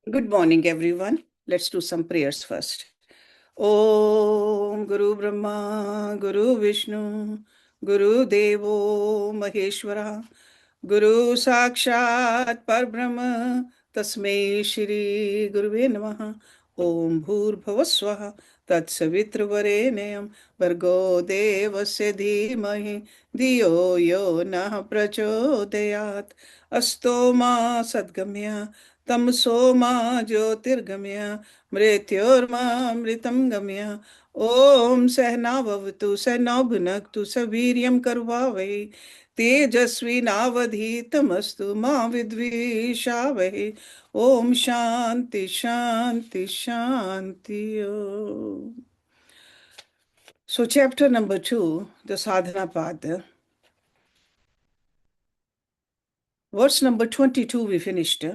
Good morning, everyone. Let's do some prayers first. Om Guru Brahma, Guru Vishnu, Guru Devo Maheshwara, Guru Sakshat Parbrahma, Tasmai Shri Guruve Namaha. Om Bhur Tat Savitrvarenyam Vargo Devasya Dhimahi Dhiyo Yo Nah Prachodayat Asto Ma Sadgamya Tamso Ma Jyotirgamya Mrityorma Gamya Om Sehna Bhavatu Sehna Bhunaktu Saviryam Karvavai तेजस्वी नावधीतमस्तु मां विद्विषावहे ओम शांति शांति शांति So chapter number 2, the Sadhna Pad. Verse number 22 we finished.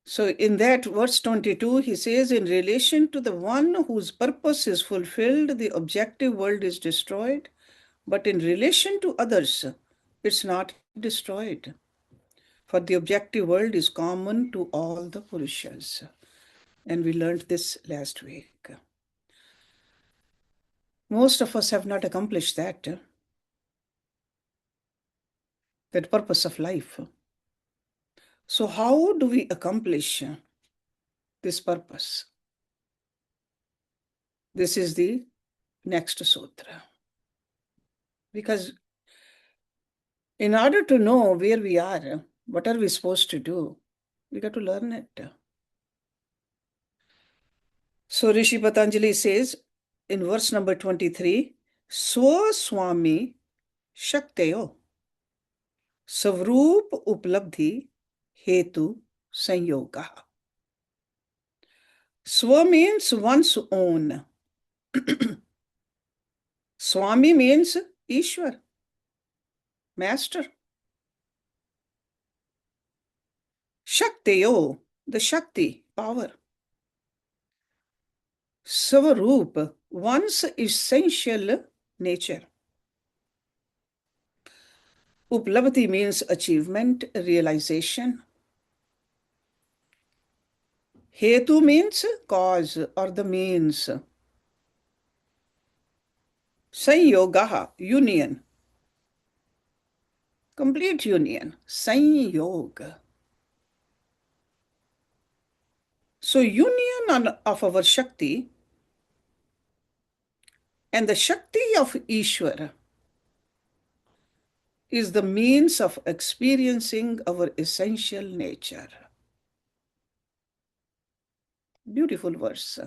So in that verse 22, he says, in relation to the one whose purpose is fulfilled, the objective world is destroyed. But in relation to others, it's not destroyed. For the objective world is common to all the Purushas. And we learned this last week. Most of us have not accomplished that purpose of life. So how do we accomplish this purpose? This is the next sutra. Because in order to know where we are, what are we supposed to do, we got to learn it. So Rishi Patanjali says in verse number 23, Swaswami Shakteyo Savrup Uplabdhi Hetu Sanyoga. Swa means one's own. Swami means Ishwar, master. Shakteyo, the Shakti, power. Savarup, one's essential nature. Uplabdhi means achievement, realization. Hetu means cause or the means. Sanyogaha, union. Complete union. Sanyoga. So union of our Shakti and the Shakti of Ishwara is the means of experiencing our essential nature. Beautiful verse.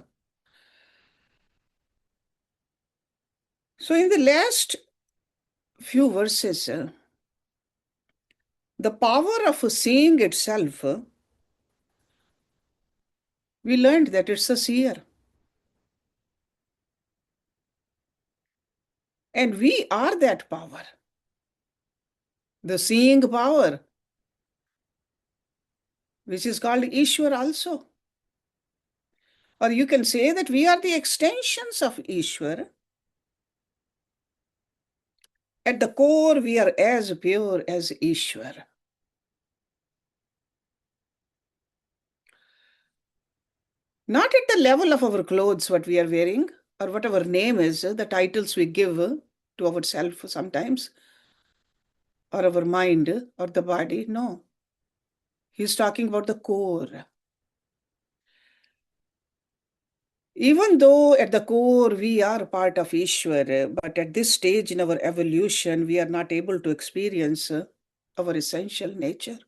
So in the last few verses, the power of seeing itself, we learned that it's a seer. And we are that power. The seeing power, which is called Ishwar also. Or you can say that we are the extensions of Ishwar. At the core, we are as pure as Ishwar. Not at the level of our clothes, what we are wearing, or what our name is, the titles we give to ourselves sometimes, or our mind, or the body. No. He's talking about the core. Even though at the core we are part of Ishwar, but at this stage in our evolution, we are not able to experience our essential nature.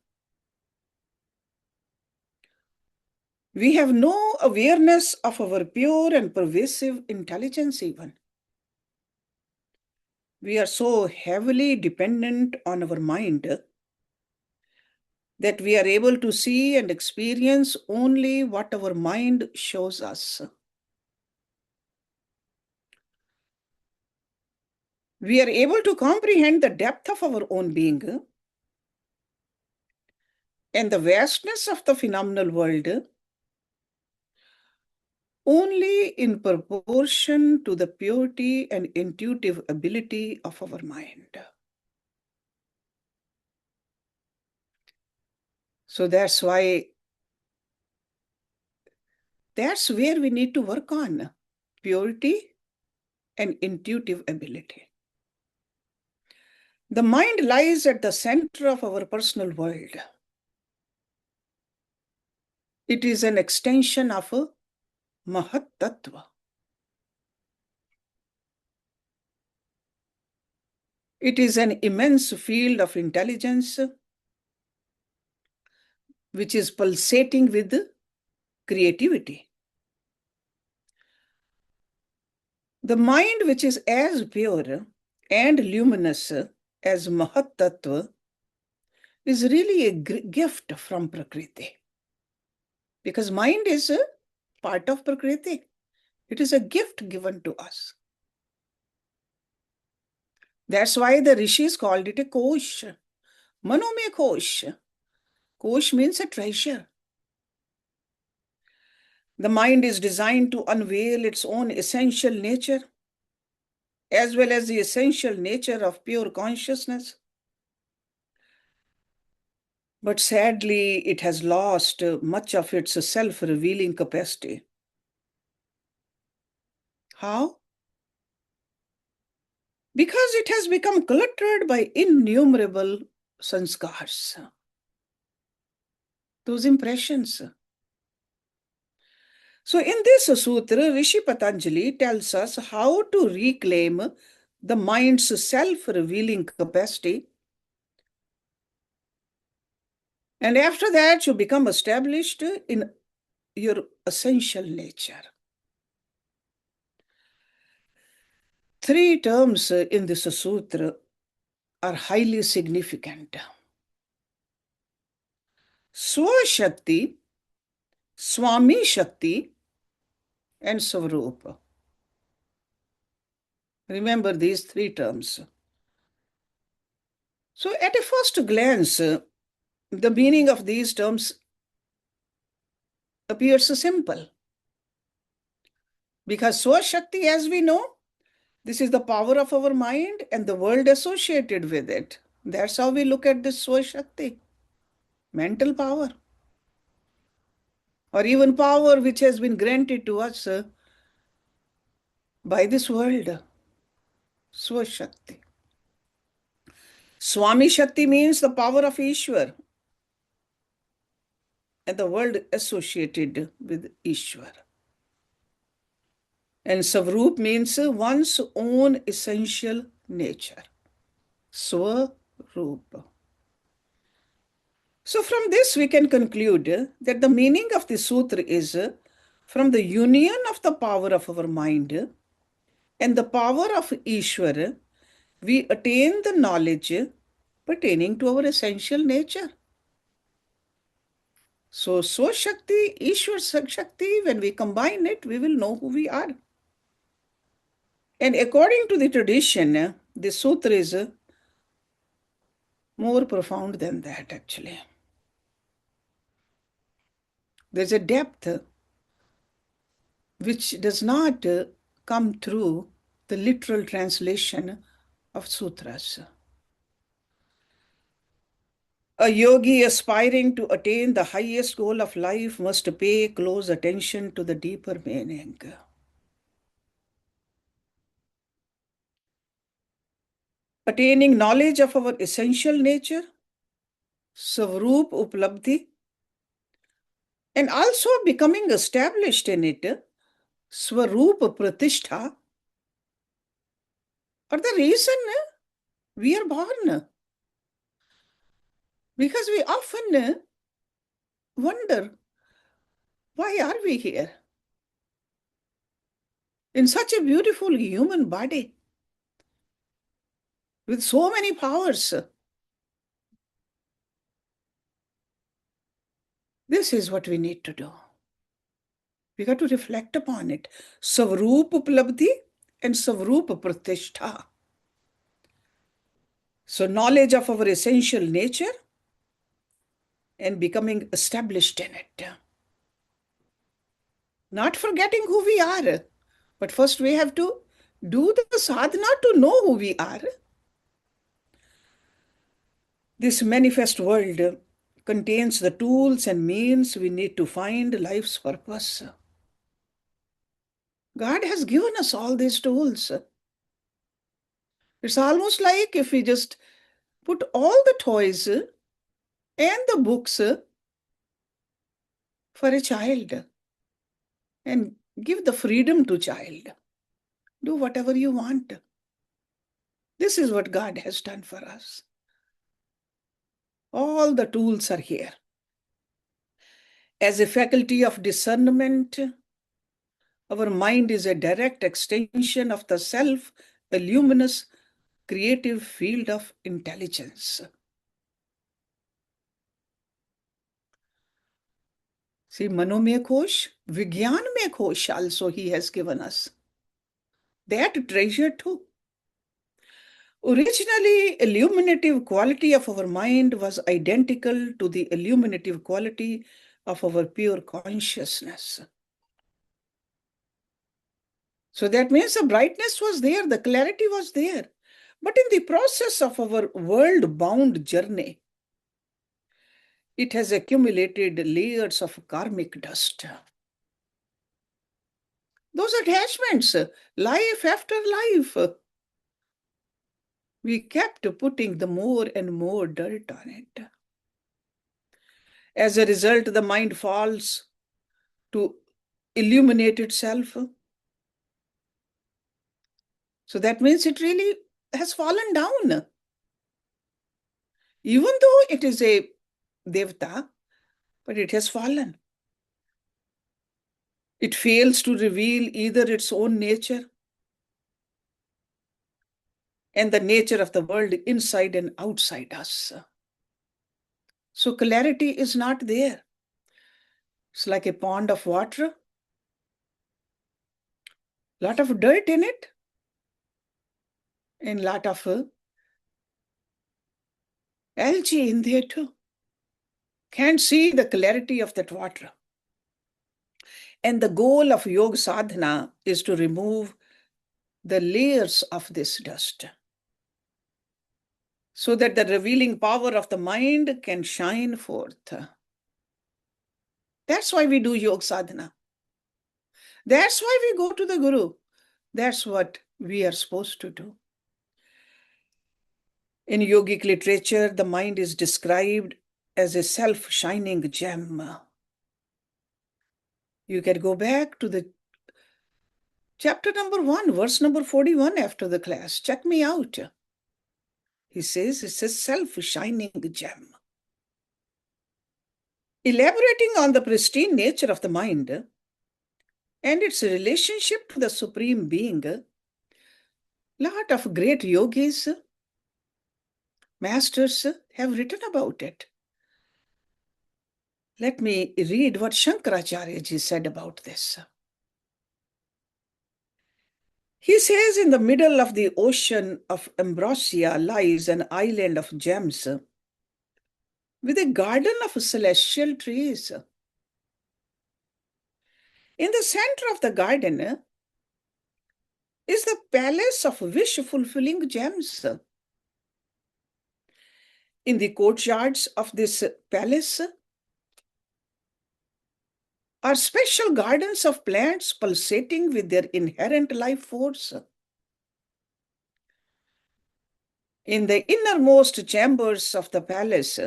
We have no awareness of our pure and pervasive intelligence even. We are so heavily dependent on our mind that we are able to see and experience only what our mind shows us. We are able to comprehend the depth of our own being and the vastness of the phenomenal world only in proportion to the purity and intuitive ability of our mind. So that's where we need to work on purity and intuitive ability. The mind lies at the center of our personal world. It is an extension of a Mahat Tattva. It is an immense field of intelligence which is pulsating with creativity. The mind, which is as pure and luminous as Mahat Tattva, is really a gift from Prakriti. Because mind is a part of Prakriti. It is a gift given to us. That's why the rishis called it a kosh. Manome kosh. Kosh means a treasure. The mind is designed to unveil its own essential nature, as well as the essential nature of pure consciousness. But sadly, it has lost much of its self-revealing capacity. How? Because it has become cluttered by innumerable sanskars, those impressions. So in this sutra, Rishi Patanjali tells us how to reclaim the mind's self-revealing capacity. And after that, you become established in your essential nature. Three terms in this sutra are highly significant. Swashakti, Swami Shakti, and Swarupa. Remember these three terms. So at a first glance, the meaning of these terms appears simple. Because Swashakti, as we know, this is the power of our mind and the world associated with it. That's how we look at this Swashakti, mental power. Or even power which has been granted to us by this world. Swashakti. Swami Shakti means the power of Ishwar and the world associated with Ishwar. And Swarup means one's own essential nature. Swarup. So from this we can conclude that the meaning of the sutra is from the union of the power of our mind and the power of Ishwar, we attain the knowledge pertaining to our essential nature. So Swashakti, Ishwar Shakti, when we combine it, we will know who we are. And according to the tradition, the sutra is more profound than that, actually. There's a depth which does not come through the literal translation of sutras. A yogi aspiring to attain the highest goal of life must pay close attention to the deeper meaning. Attaining knowledge of our essential nature, Swarup Uplabdhi, and also becoming established in it, Swarup Pratishtha, are the reason we are born. Because we often wonder, why are we here? In such a beautiful human body, with so many powers. This is what we need to do. We got to reflect upon it. Swarup Uplabdhi and Swarup Pratishtha. So knowledge of our essential nature and becoming established in it. Not forgetting who we are, but first we have to do the sadhana to know who we are. This manifest world contains the tools and means we need to find life's purpose. God has given us all these tools. It's almost like if we just put all the toys and the books for a child and give the freedom to child. Do whatever you want. This is what God has done for us. All the tools are here. As a faculty of discernment, our mind is a direct extension of the self-luminous creative field of intelligence. See, Mano mein kosh, Vigyan mein kosh also he has given us. That treasure too. Originally, illuminative quality of our mind was identical to the illuminative quality of our pure consciousness. So that means the brightness was there, the clarity was there. But in the process of our world-bound journey, it has accumulated layers of karmic dust. Those attachments, life after life, we kept putting the more and more dirt on it. As a result, the mind falls to illuminate itself. So that means it really has fallen down. Even though it is a devta, but it has fallen. It fails to reveal either its own nature and the nature of the world inside and outside us. So clarity is not there. It's like a pond of water, lot of dirt in it, and lot of algae in there too. Can't see the clarity of that water. And the goal of yoga sadhana is to remove the layers of this dust so that the revealing power of the mind can shine forth. That's why we do yoga sadhana. That's why we go to the Guru. That's what we are supposed to do. In yogic literature, the mind is described as a self-shining gem. You can go back to the chapter number 1, verse number 41 after the class. Check me out. He says it's a self-shining gem. Elaborating on the pristine nature of the mind and its relationship to the Supreme Being, a lot of great yogis, masters have written about it. Let me read what Shankaracharya ji said about this. He says, in the middle of the ocean of ambrosia lies an island of gems with a garden of celestial trees. In the center of the garden is the palace of wish-fulfilling gems. In the courtyards of this palace are special gardens of plants pulsating with their inherent life force. In the innermost chambers of the palace,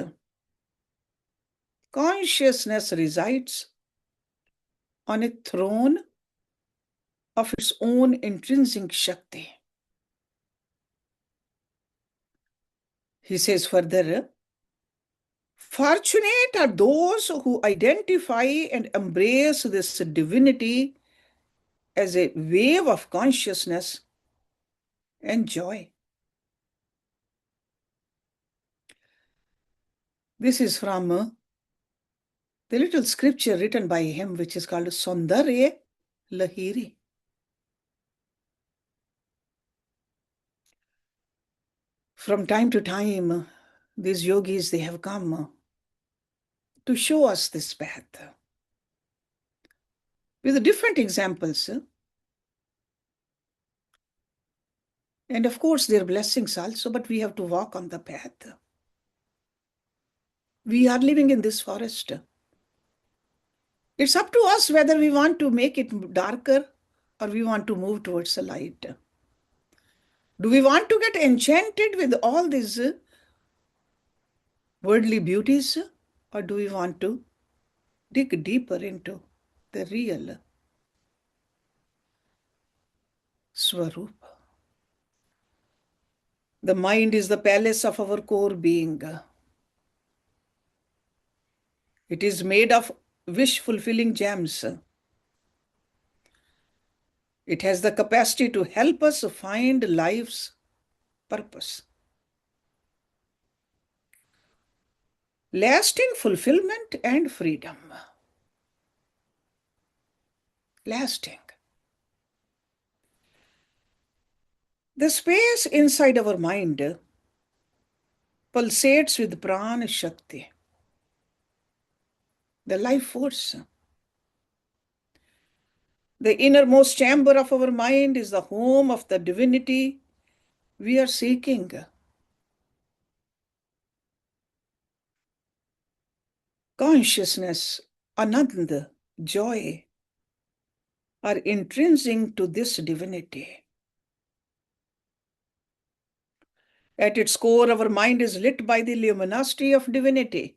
consciousness resides on a throne of its own intrinsic Shakti. He says further, fortunate are those who identify and embrace this divinity as a wave of consciousness and joy. This is from the little scripture written by him, which is called Saundarya Lahiri. From time to time, these yogis, they have come to show us this path with different examples. And of course, their blessings also, but we have to walk on the path. We are living in this forest. It's up to us whether we want to make it darker or we want to move towards the light. Do we want to get enchanted with all these worldly beauties, or do we want to dig deeper into the real Swarupa? The mind is the palace of our core being. It is made of wish-fulfilling gems. It has the capacity to help us find life's purpose. Lasting fulfillment and freedom. Lasting. The space inside our mind pulsates with prana shakti, the life force. The innermost chamber of our mind is the home of the divinity we are seeking. Consciousness, ananda, joy are intrinsic to this divinity. At its core, our mind is lit by the luminosity of divinity,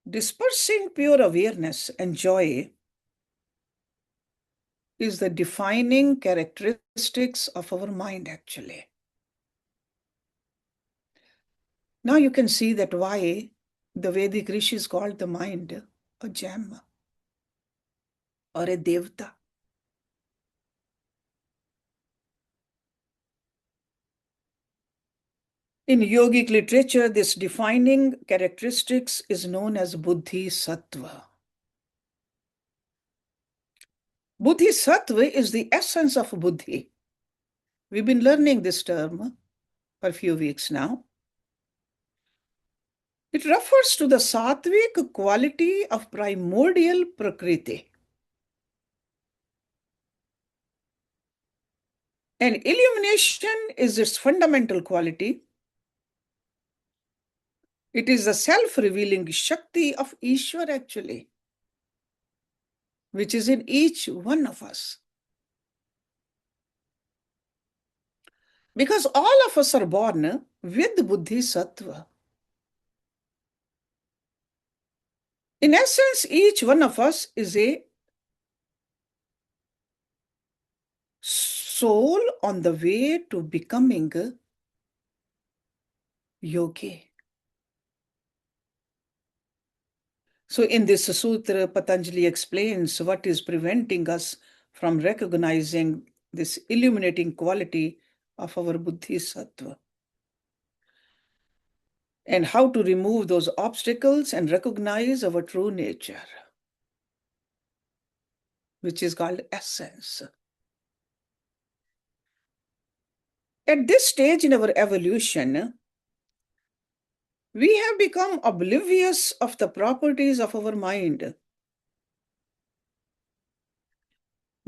dispersing pure awareness and joy is the defining characteristics of our mind, actually. Now you can see that why the Vedic rishis called the mind a gem or a devta. In yogic literature, this defining characteristics is known as buddhi sattva. Buddhi sattva is the essence of buddhi. We've been learning this term for a few weeks now. It refers to the sattvic quality of primordial prakriti. And illumination is its fundamental quality. It is the self-revealing Shakti of Ishwar, actually, which is in each one of us. Because all of us are born with Buddhi Sattva. In essence, each one of us is a soul on the way to becoming a yogi. So in this sutra, Patanjali explains what is preventing us from recognizing this illuminating quality of our Buddhi Sattva, and how to remove those obstacles and recognize our true nature, which is called essence. At this stage in our evolution, we have become oblivious of the properties of our mind,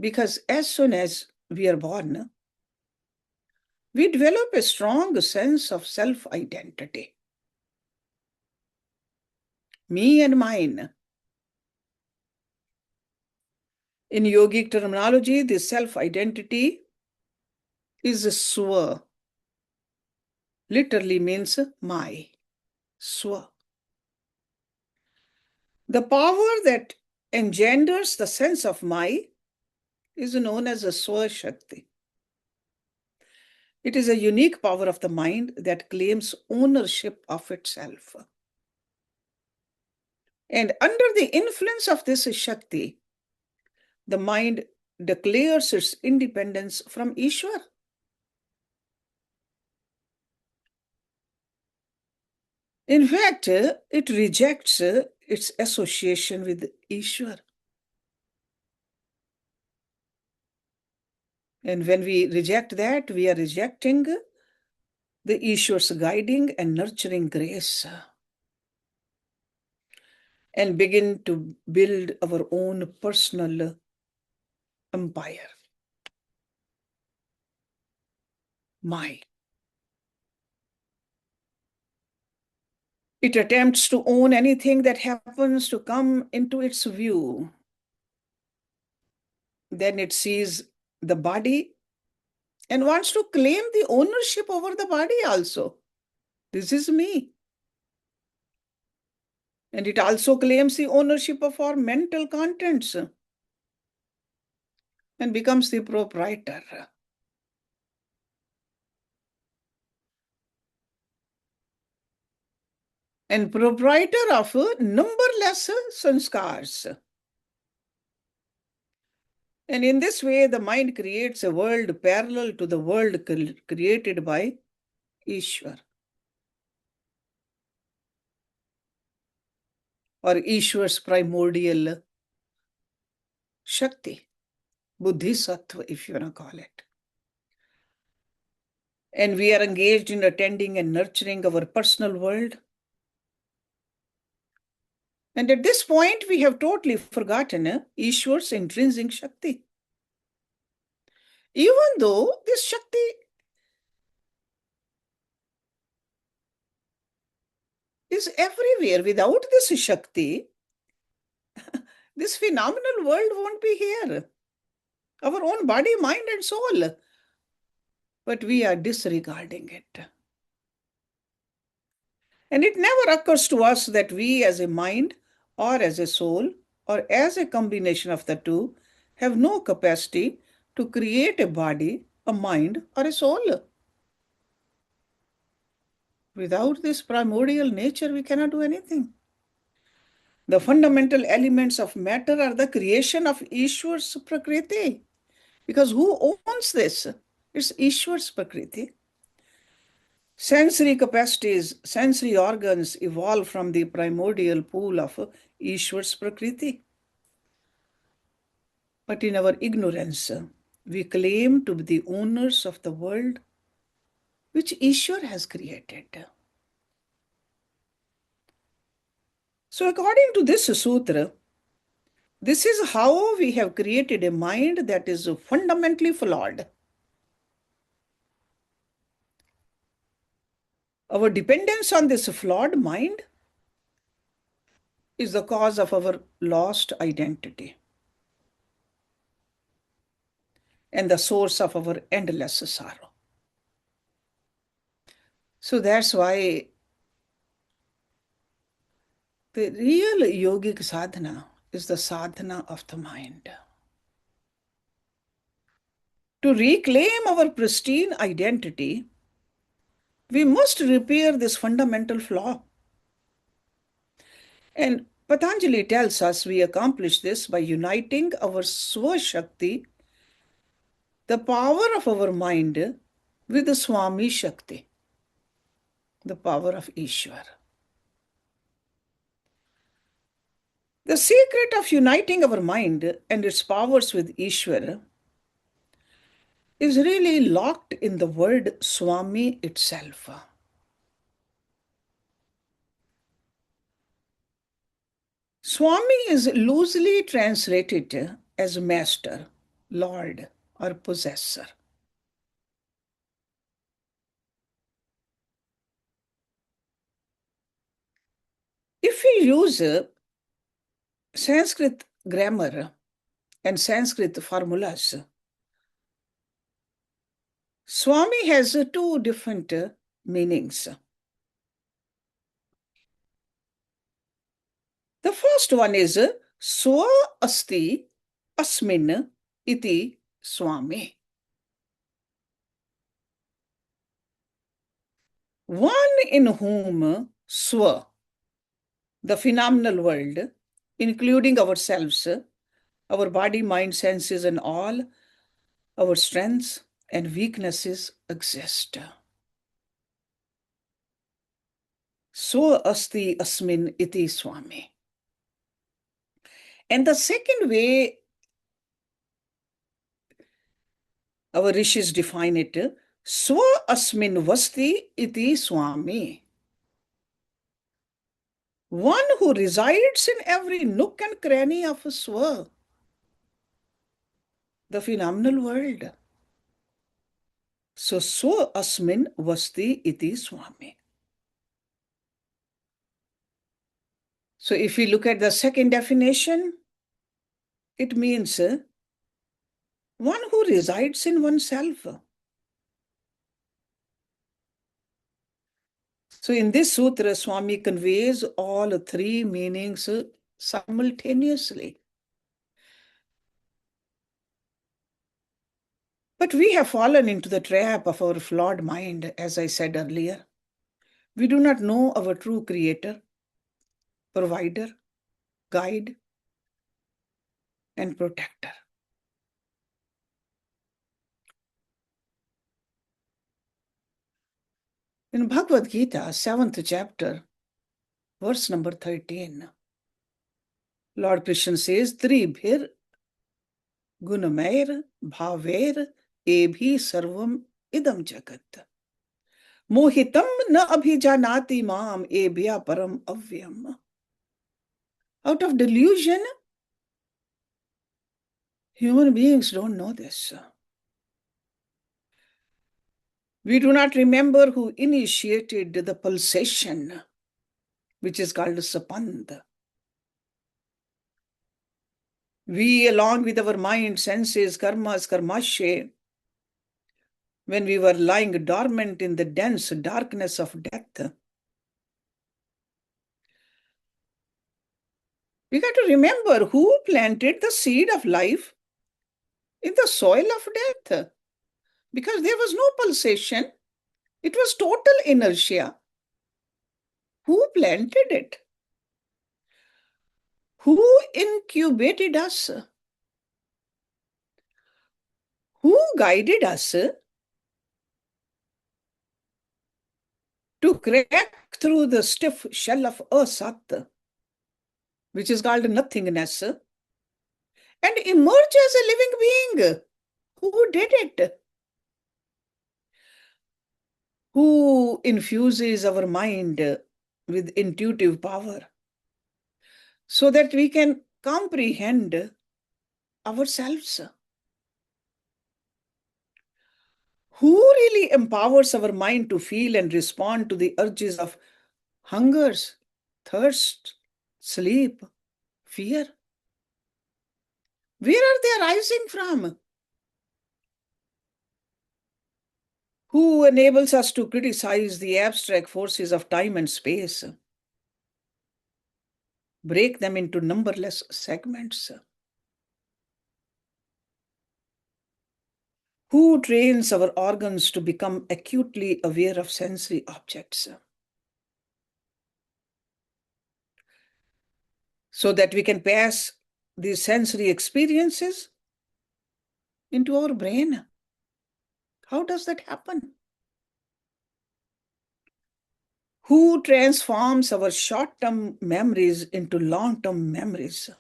because as soon as we are born, we develop a strong sense of self-identity. Me and mine. In yogic terminology, this self-identity is swa. Literally means my, swa. The power that engenders the sense of my is known as a swa shakti. It is a unique power of the mind that claims ownership of itself. And under the influence of this shakti, the mind declares its independence from Ishwar. In fact, it rejects its association with Ishwar. And when we reject that, we are rejecting the Ishwar's guiding and nurturing grace, and begin to build our own personal empire. My. It attempts to own anything that happens to come into its view. Then it sees the body and wants to claim the ownership over the body also. This is me. And it also claims the ownership of our mental contents and becomes the proprietor. And proprietor of numberless sanskars. And in this way, the mind creates a world parallel to the world created by Ishwar, or Ishwar's primordial Shakti, Bodhisattva, if you want to call it. And we are engaged in attending and nurturing our personal world. And at this point, we have totally forgotten Ishwar's intrinsic Shakti. Even though this Shakti is everywhere, without this Shakti, this phenomenal world won't be here. Our own body, mind, and soul. But we are disregarding it. And it never occurs to us that we, as a mind, or as a soul, or as a combination of the two, have no capacity to create a body, a mind, or a soul. Without this primordial nature, we cannot do anything. The fundamental elements of matter are the creation of Ishwar's Prakriti. Because who owns this? It's Ishwar's Prakriti. Sensory capacities, sensory organs evolve from the primordial pool of Ishwar's Prakriti. But in our ignorance, we claim to be the owners of the world which Ishwar has created. So according to this sutra, this is how we have created a mind that is fundamentally flawed. Our dependence on this flawed mind is the cause of our lost identity and the source of our endless sorrow. So that's why the real yogic sadhana is the sadhana of the mind. To reclaim our pristine identity, we must repair this fundamental flaw. And Patanjali tells us we accomplish this by uniting our Swa-Shakti, the power of our mind, with the Swami Shakti, the power of Ishwar. The secret of uniting our mind and its powers with Ishwar is really locked in the word Swami itself. Swami is loosely translated as master, lord, or possessor. If we use Sanskrit grammar and Sanskrit formulas, Swami has two different meanings. The first one is Swa Asti Asmin Iti Swami. One in whom Swa, the phenomenal world, including ourselves, our body, mind, senses, and all our strengths and weaknesses exist. So asti asmin iti swami. And the second way our rishis define it, swa asmin vasti iti swami. One who resides in every nook and cranny of swa, the phenomenal world. So swa asmin vasti iti swami. So if we look at the second definition, it means one who resides in oneself. So in this sutra, Swami conveys all three meanings simultaneously. But we have fallen into the trap of our flawed mind, as I said earlier. We do not know our true creator, provider, guide, and protector. In Bhagavad Gita, 7th chapter, verse number 13, Lord Krishna says, Tribhir gunamair bhaver ebhi sarvam idam jagat. Mohitam na abhijanati mam ebhya param avyam. Out of delusion, human beings don't know this. We do not remember who initiated the pulsation, which is called sapand. We, along with our mind, senses, karmas, karmashe, when we were lying dormant in the dense darkness of death, we got to remember who planted the seed of life in the soil of death. Because there was no pulsation, it was total inertia. Who planted it? Who incubated us? Who guided us to crack through the stiff shell of asat, which is called nothingness, and emerge as a living being? Who did it? Who infuses our mind with intuitive power so that we can comprehend ourselves? Who really empowers our mind to feel and respond to the urges of hungers, thirst, sleep, fear? Where are they arising from? Who enables us to criticize the abstract forces of time and space, break them into numberless segments? Who trains our organs to become acutely aware of sensory objects so that we can pass these sensory experiences into our brain? How does that happen? Who transforms our short-term memories into long-term memories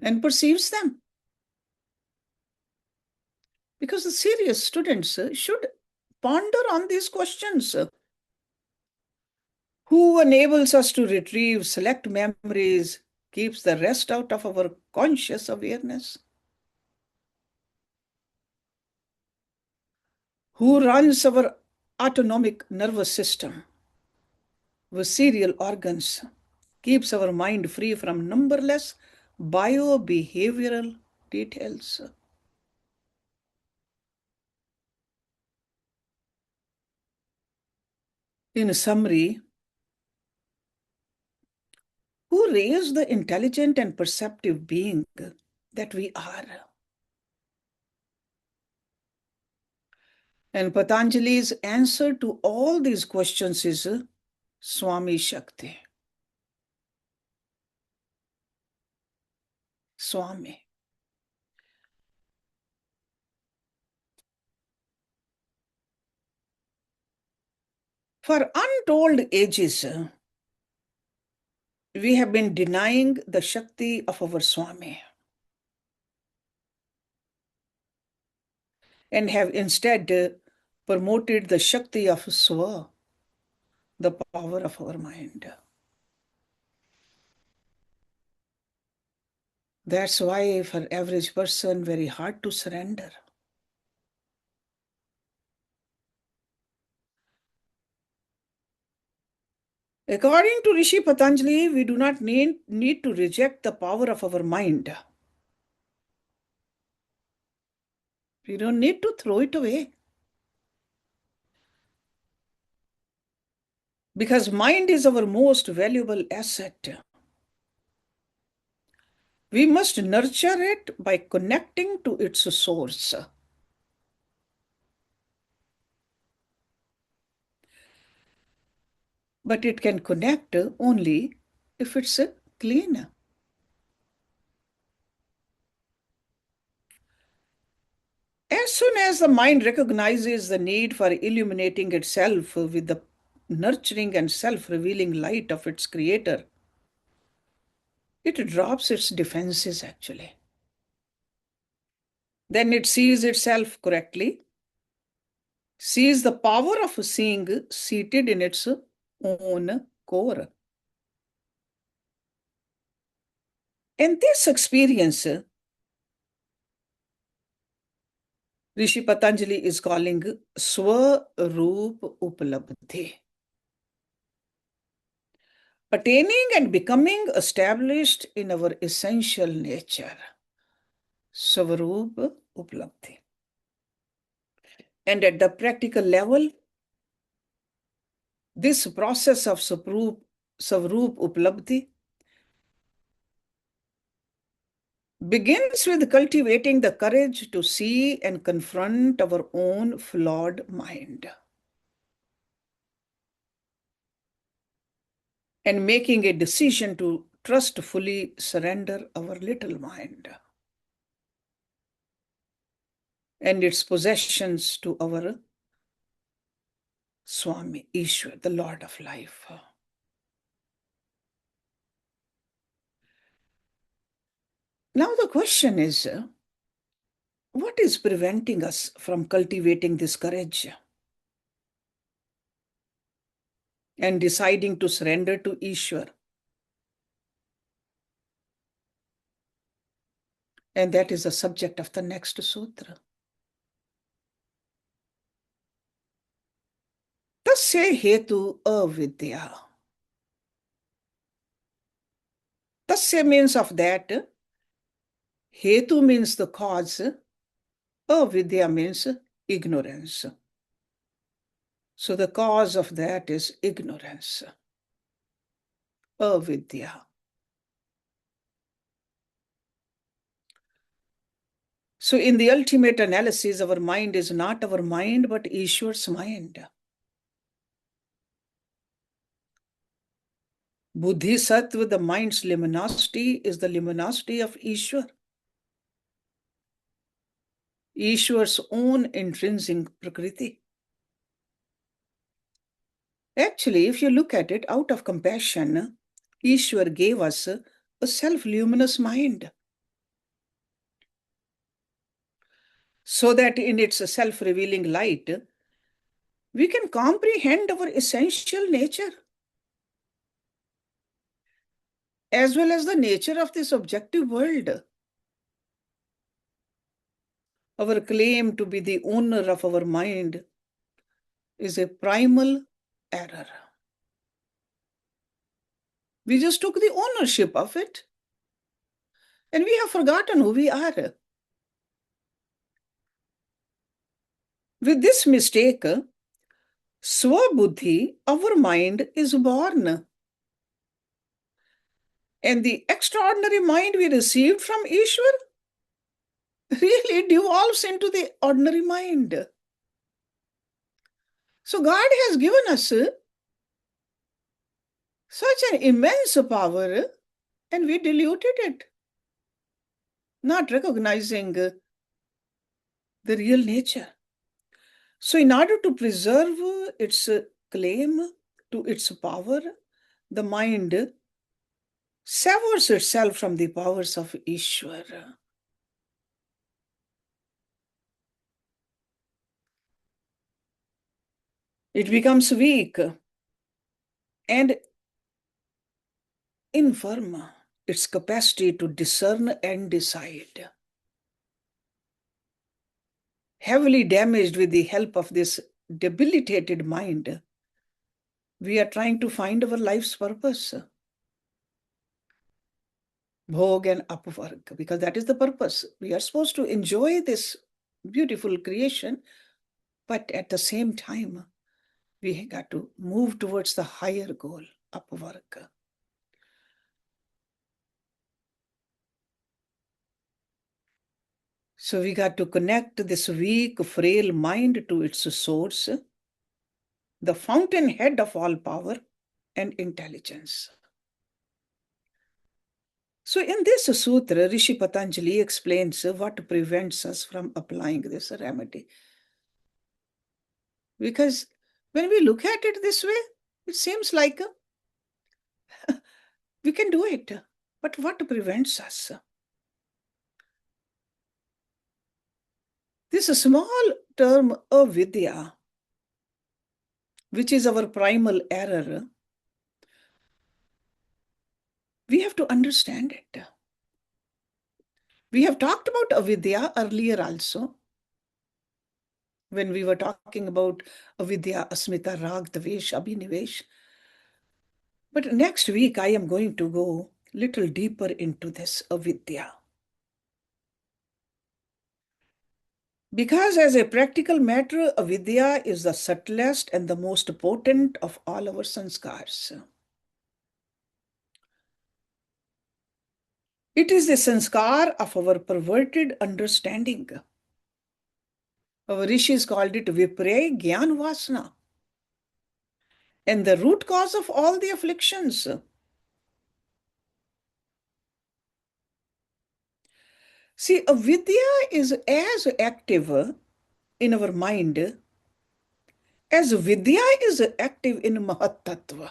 and perceives them? Because the serious students should ponder on these questions. Who enables us to retrieve select memories, keeps the rest out of our conscious awareness? Who runs our autonomic nervous system with serial organs, keeps our mind free from numberless bio-behavioral details? In summary, who raised the intelligent and perceptive being that we are? And Patanjali's answer to all these questions is Swami Shakti. Swami. For untold ages, we have been denying the Shakti of our Swami and have instead promoted the Shakti of Swa, the power of our mind. That's why for average person, very hard to surrender. According to Rishi Patanjali, we do not need to reject the power of our mind. We don't need to throw it away. Because mind is our most valuable asset. We must nurture it by connecting to its source. But it can connect only if it's clean. As soon as the mind recognizes the need for illuminating itself with the nurturing and self revealing light of its creator, it drops its defenses actually. Then it sees itself correctly, sees the power of seeing seated in its own core. And this experience, Rishi Patanjali is calling Swaroop Upalabdhi. Attaining and becoming established in our essential nature. Swaroop Upalabdhi. And at the practical level, this process of Swaroop Upalabdhi begins with cultivating the courage to see and confront our own flawed mind and making a decision to trustfully surrender our little mind and its possessions to our Swami, Ishwar, the Lord of life. Now the question is, what is preventing us from cultivating this courage and deciding to surrender to Ishwar? And that is the subject of the next sutra. Tasya hetu avidya. Tasya means of that, hetu means the cause, avidya means ignorance. So the cause of that is ignorance, avidya. So in the ultimate analysis, our mind is not our mind, but Ishwar's mind. Bodhisattva, the mind's luminosity, is the luminosity of Ishwar. Ishwar's own intrinsic prakriti. Actually, if you look at it, out of compassion, Ishwar gave us a self-luminous mind, so that in its self-revealing light, we can comprehend our essential nature, as well as the nature of this objective world. Our claim to be the owner of our mind is a primal error. We just took the ownership of it, and we have forgotten who we are. With this mistake, Swabuddhi, our mind, is born. And the extraordinary mind we received from Ishwar really devolves into the ordinary mind. So God has given us such an immense power, and we diluted it, not recognizing the real nature. So in order to preserve its claim to its power, the mind severs itself from the powers of Ishwar. It becomes weak and infirm, its capacity to discern and decide. Heavily damaged with the help of this debilitated mind, We are trying to find our life's purpose. Bhog and upvarg, because that is the purpose. We are supposed to enjoy this beautiful creation, but at the same time, we got to move towards the higher goal, upvarg. So we got to connect this weak, frail mind to its source, the fountainhead of all power and intelligence. So in this sutra, Rishi Patanjali explains what prevents us from applying this remedy. Because when we look at it this way, it seems like we can do it. But what prevents us? This small term, avidya, which is our primal error, we have to understand it. We have talked about avidya earlier also, when we were talking about avidya, asmita, rag, dvesh, abhinivesh. But next week, I am going to go little deeper into this avidya. Because as a practical matter, avidya is the subtlest and the most potent of all our sanskars. It is the sanskar of our perverted understanding. Our rishis called it vipray gyan vasana, and the root cause of all the afflictions. See, avidya is as active in our mind as vidya is active in Mahatattva.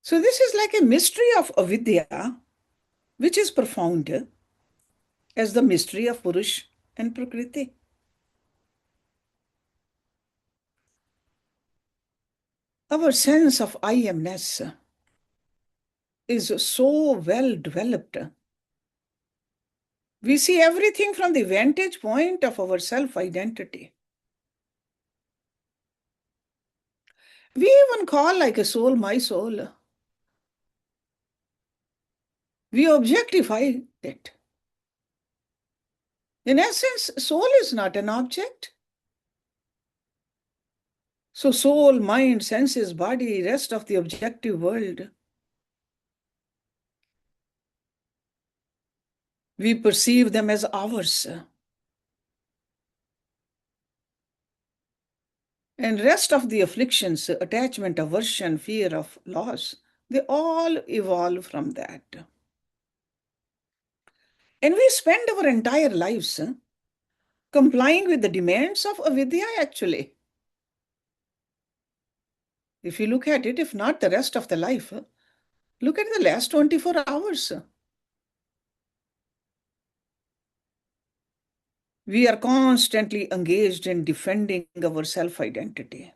So this is like a mystery of avidya, which is profound as the mystery of Purush and Prakriti. Our sense of I amness is so well developed. We see everything from the vantage point of our self-identity. We even call like a soul my soul. We objectify it. In essence, soul is not an object. So soul, mind, senses, body, rest of the objective world, we perceive them as ours. And rest of the afflictions, attachment, aversion, fear of loss, they all evolve from that. And we spend our entire lives complying with the demands of avidya actually. If you look at it, if not the rest of the life, look at the last 24 hours. We are constantly engaged in defending our self-identity.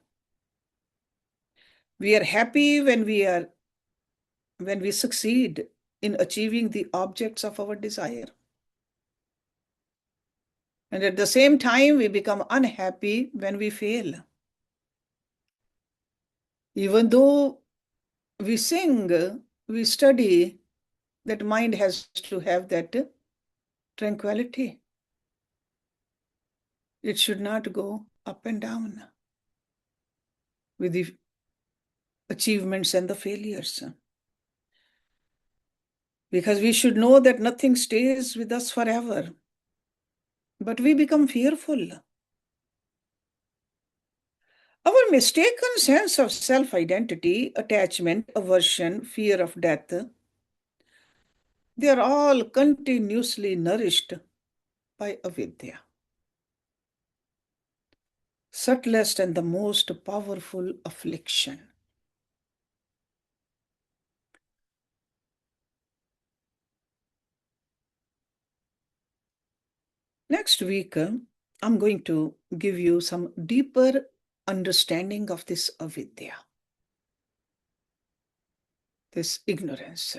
We are happy when we succeed in achieving the objects of our desire. And at the same time, we become unhappy when we fail. Even though we sing, we study, that mind has to have that tranquility. It should not go up and down with the achievements and the failures. Because we should know that nothing stays with us forever. But we become fearful. Our mistaken sense of self-identity, attachment, aversion, fear of death, they are all continuously nourished by avidya. Subtlest and the most powerful affliction. Next week, I'm going to give you some deeper understanding of this avidya, this ignorance.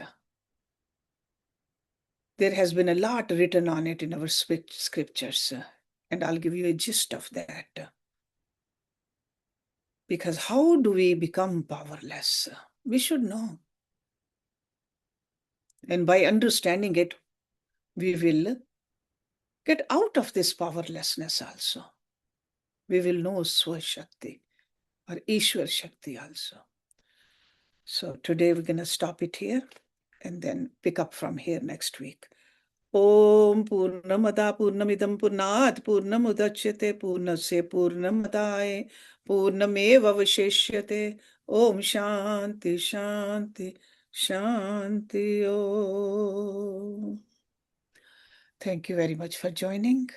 There has been a lot written on it in our scriptures, And I'll give you a gist of that. Because how do we become powerless? We should know. And by understanding it, we will get out of this powerlessness also. We will know Swashakti or Ishwar Shakti also. So today we're going to stop it here and then pick up from here next week. Om Purnamada Purnamidam Purnat Purnamudachyate Purnasya Purnamadaye Purnameva Vashishyate. Om Shanti Shanti Shanti Om. Thank you very much for joining.